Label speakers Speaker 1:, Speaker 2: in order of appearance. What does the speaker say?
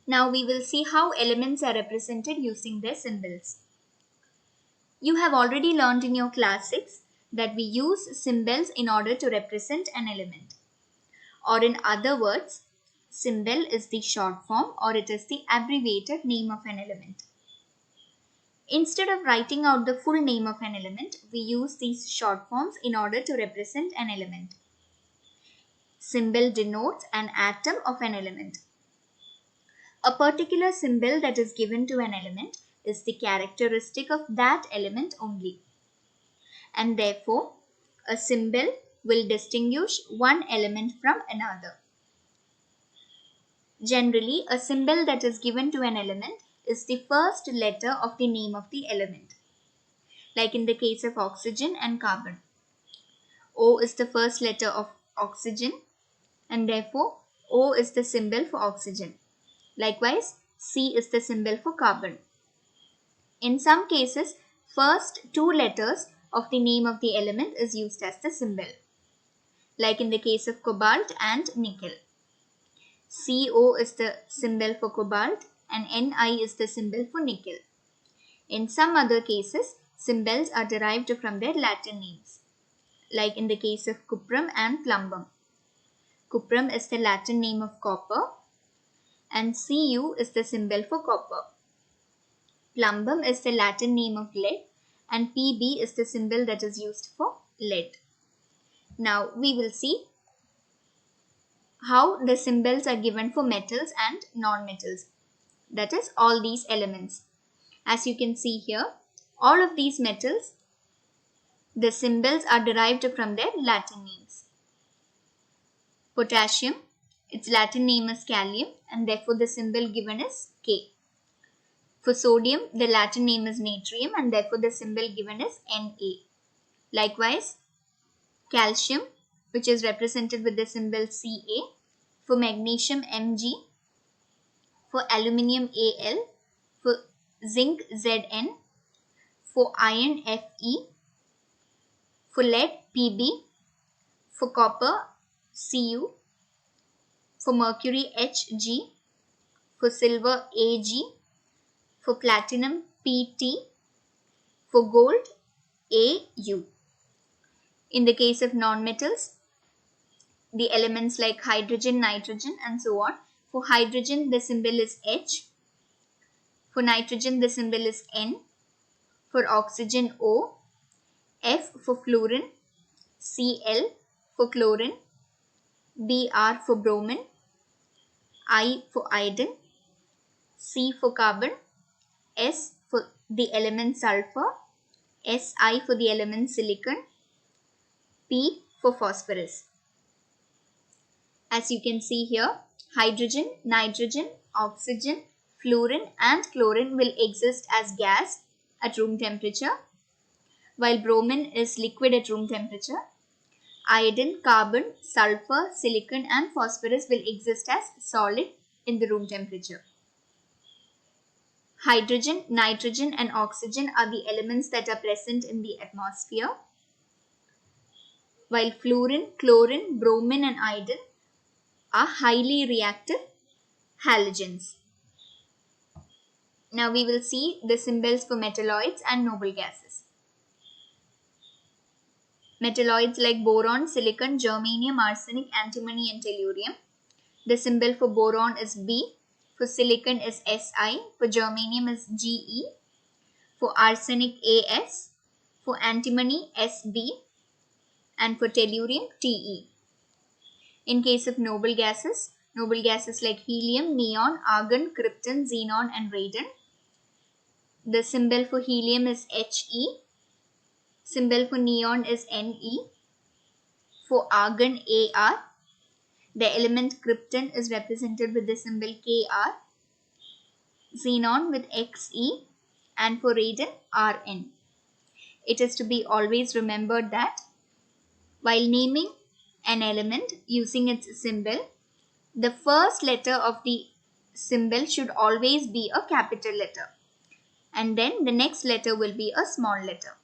Speaker 1: Now we will see how elements are represented using their symbols. You have already learned in your class 6 that we use symbols in order to represent an element. Or in other words, symbol is the short form or it is the abbreviated name of an element. Instead of writing out the full name of an element, we use these short forms in order to represent an element. Symbol denotes an atom of an element. A particular symbol that is given to an element is the characteristic of that element only. And therefore, a symbol will distinguish one element from another. Generally, a symbol that is given to an element is the first letter of the name of the element. Like in the case of oxygen and carbon. O is the first letter of oxygen and therefore O is the symbol for oxygen. Likewise, C is the symbol for carbon. In some cases, first two letters of the name of the element is used as the symbol. Like in the case of cobalt and nickel. CO is the symbol for cobalt and Ni is the symbol for nickel. In some other cases, symbols are derived from their Latin names, like in the case of cuprum and plumbum. Cuprum is the Latin name of copper and Cu is the symbol for copper. Plumbum is the Latin name of lead and Pb is the symbol that is used for lead. Now we will see how the symbols are given for metals and non-metals, that is all these elements. As you can see here, all of these metals, the symbols are derived from their Latin names. Potassium, its Latin name is Kalium and therefore the symbol given is K. For sodium, the Latin name is natrium and therefore the symbol given is Na. Likewise, calcium, which is represented with the symbol Ca, for magnesium Mg, for aluminium Al, for zinc Zn, for iron Fe, for lead Pb, for copper Cu, for mercury Hg, for silver Ag, for platinum Pt, for gold Au. In the case of non-metals, the elements like hydrogen, nitrogen and so on. For hydrogen, the symbol is H. For nitrogen, the symbol is N. For oxygen, O. F for fluorine. Cl for chlorine. Br for bromine. I for iodine. C for carbon. S for the element sulfur. Si for the element silicon. P for phosphorus. As you can see here, hydrogen, nitrogen, oxygen, fluorine and chlorine will exist as gas at room temperature, while bromine is liquid at room temperature. Iodine, carbon, sulfur, silicon and phosphorus will exist as solid in the room temperature. Hydrogen, nitrogen and oxygen are the elements that are present in the atmosphere, while fluorine, chlorine, bromine and iodine are highly reactive halogens. Now we will see the symbols for metalloids and noble gases. Metalloids like boron, silicon, germanium, arsenic, antimony and tellurium. The symbol for boron is B, for silicon is Si, for germanium is Ge, for arsenic As, for antimony Sb and for tellurium Te. In case of noble gases like helium, neon, argon, krypton, xenon and radon. The symbol for helium is He, symbol for neon is Ne, for argon Ar. The element krypton is represented with the symbol Kr, xenon with Xe and for radon Rn. It is to be always remembered that while naming an element using its symbol, the first letter of the symbol should always be a capital letter and then the next letter will be a small letter.